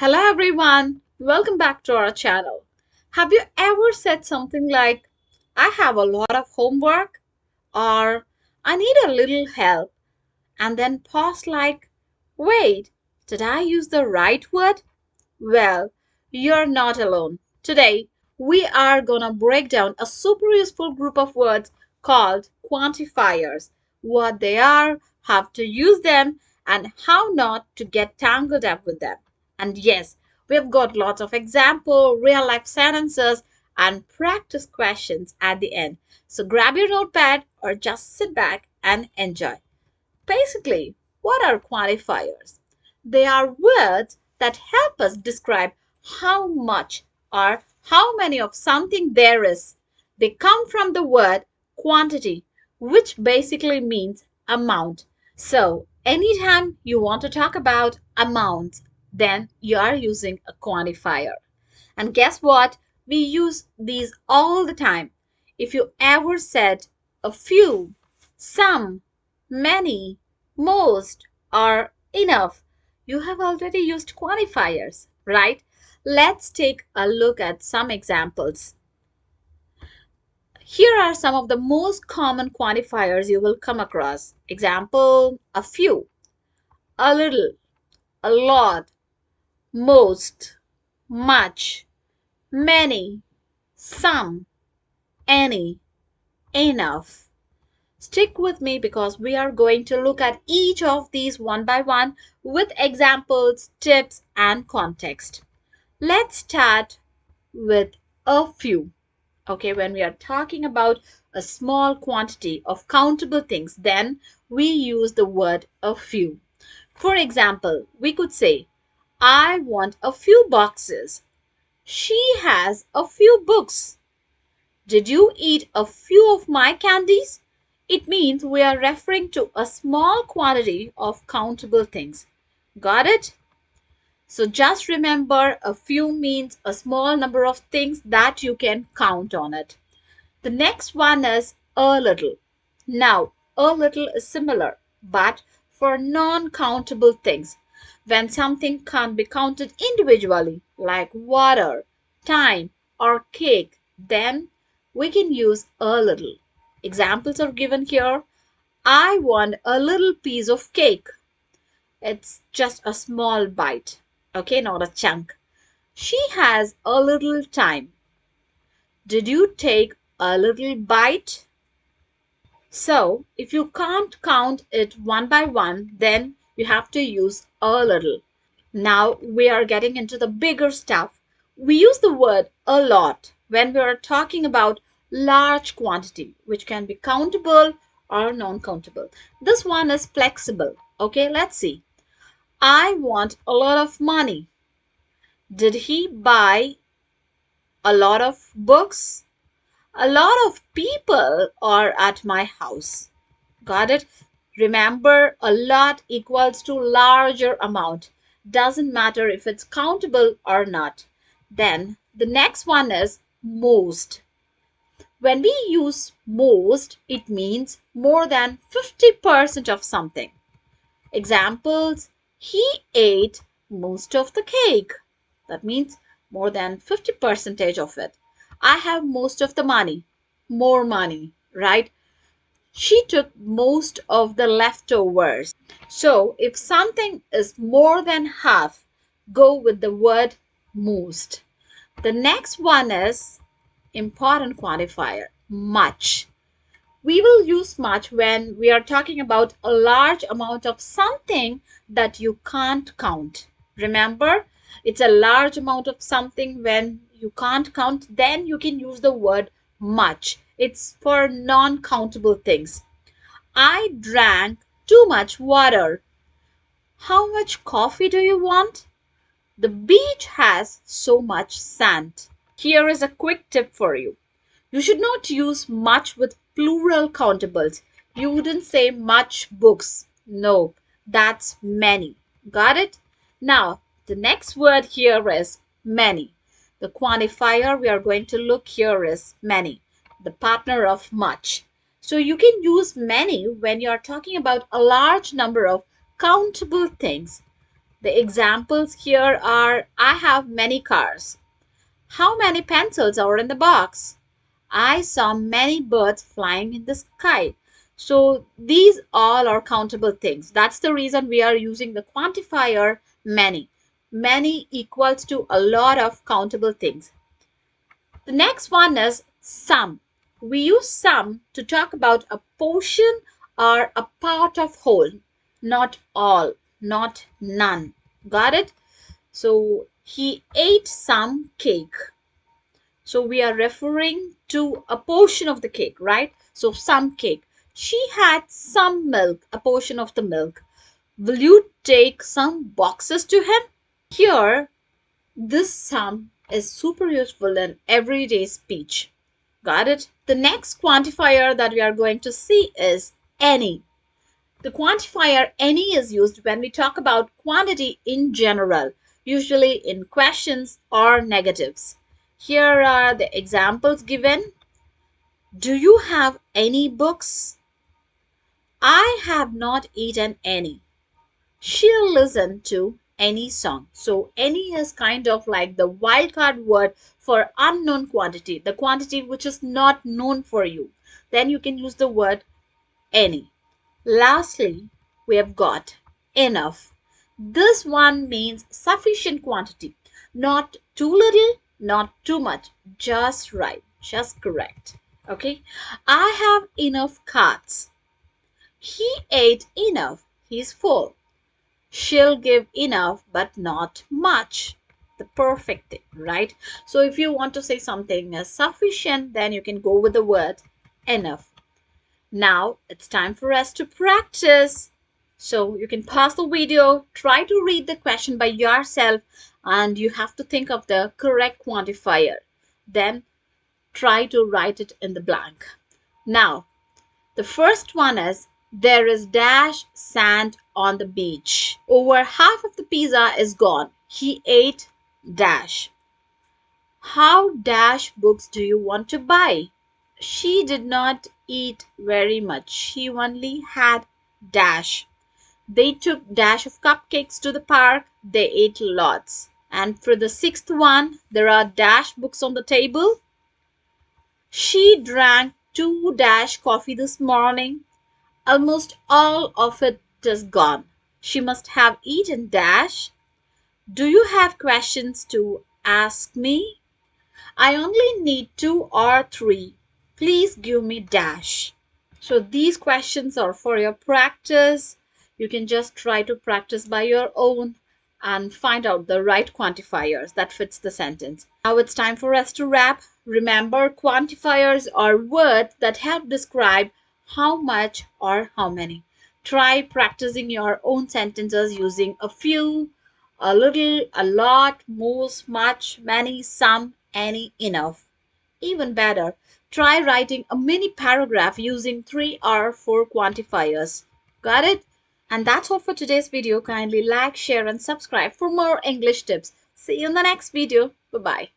Hello everyone, welcome back to our channel. Have you ever said something like, I have a lot of homework or I need a little help and then pause like, wait, did I use the right word? Well, you're not alone. Today, we are gonna break down a super useful group of words called quantifiers, what they are, how to use them, and how not to get tangled up with them. And yes, we've got lots of example, real life sentences, and practice questions at the end. So grab your notepad or just sit back and enjoy. Basically, what are quantifiers? They are words that help us describe how much or how many of something there is. They come from the word quantity, which basically means amount. So, anytime you want to talk about amounts, then you are using a quantifier. And guess what? We use these all the time. If you ever said a few, some, many, most, or enough, you have already used quantifiers, right? Let's take a look at some examples. Here are some of the most common quantifiers you will come across. Example, a few, a little, a lot, most, much, many, some, any, enough. Stick with me because we are going to look at each of these one by one with examples, tips, and context. Let's start with a few. Okay, when we are talking about a small quantity of countable things, then we use the word a few. For example, we could say, I want a few boxes. She has a few books. Did you eat a few of my candies? It means we are referring to a small quantity of countable things. Got it? So just remember a few means a small number of things that you can count on it. The next one is a little. Now, a little is similar, but for non-countable things. When something can't be counted individually, like water, time, or cake, then we can use a little. Examples are given here. I want a little piece of cake. It's just a small bite, okay, not a chunk. She has a little time. Did you take a little bite? So, if you can't count it one by one, then you have to use a little. Now we are getting into the bigger stuff. We use the word a lot when we are talking about large quantity, which can be countable or non-countable. This one is flexible. Okay, let's see. I want a lot of money. Did he buy a lot of books? A lot of people are at my house. Got it? Remember, a lot equals to larger amount. Doesn't matter if it's countable or not. Then the next one is most. When we use most, it means more than 50% of something. Examples, he ate most of the cake. That means more than 50% of it. I have most of the money. More money, right? She took most of the leftovers. So if something is more than half, go with the word most. The next one is important quantifier, much. We will use much when we are talking about a large amount of something that you can't count. Remember, it's a large amount of something when you can't count, then you can use the word much. It's for non-countable things. I drank too much water. How much coffee do you want? The beach has so much sand. Here is a quick tip for you. You should not use much with plural countables. You wouldn't say much books. No, that's many. Got it? Now, the next word here is many. The quantifier we are going to look here is many, the partner of much. So you can use many when you are talking about a large number of countable things. The examples here are I have many cars. How many pencils are in the box? I saw many birds flying in the sky. So these all are countable things. That's the reason we are using the quantifier many. Many equals to a lot of countable things. The next one is some. We use some to talk about a portion or a part of whole, not all, not none. Got it? So he ate some cake. So we are referring to a portion of the cake, right? So some cake. She had some milk, a portion of the milk. Will you take some boxes to him? Here, this some is super useful in everyday speech. Got it? The next quantifier that we are going to see is any. The quantifier any is used when we talk about quantity in general, usually in questions or negatives. Here are the examples given. Do you have any books? I have not eaten any. She'll listen to any song. So any is kind of like the wildcard word for unknown quantity, the quantity which is not known for you. Then you can use the word any. Lastly, we have got enough. This one means sufficient quantity, not too little, not too much, just right, just correct. Okay, I have enough cards. He ate enough, he's full. She'll give enough, but not much. The perfect thing, right? So if you want to say something is sufficient, then you can go with the word enough. Now it's time for us to practice. So you can pause the video, try to read the question by yourself, and you have to think of the correct quantifier. Then try to write it in the blank. Now, the first one is there is dash sand on the beach. Over half of the pizza is gone. He ate dash. How dash books do you want to buy? She did not eat very much. She only had dash. They took dash of cupcakes to the park. They ate lots. And for the sixth one, there are dash books on the table. She drank 2 dash coffee this morning. Almost all of it is gone. She must have eaten dash. Do you have questions to ask me? I only need 2 or 3. Please give me dash. So these questions are for your practice. You can just try to practice by your own and find out the right quantifiers that fits the sentence. Now it's time for us to wrap. Remember, quantifiers are words that help describe how much or how many. Try practicing your own sentences using a few, a little, a lot, most, much, many, some, any, enough. Even better, try writing a mini paragraph using 3 or 4 quantifiers. Got it? And that's all for today's video. Kindly like, share, and subscribe for more English tips. See you in the next video. Bye-bye.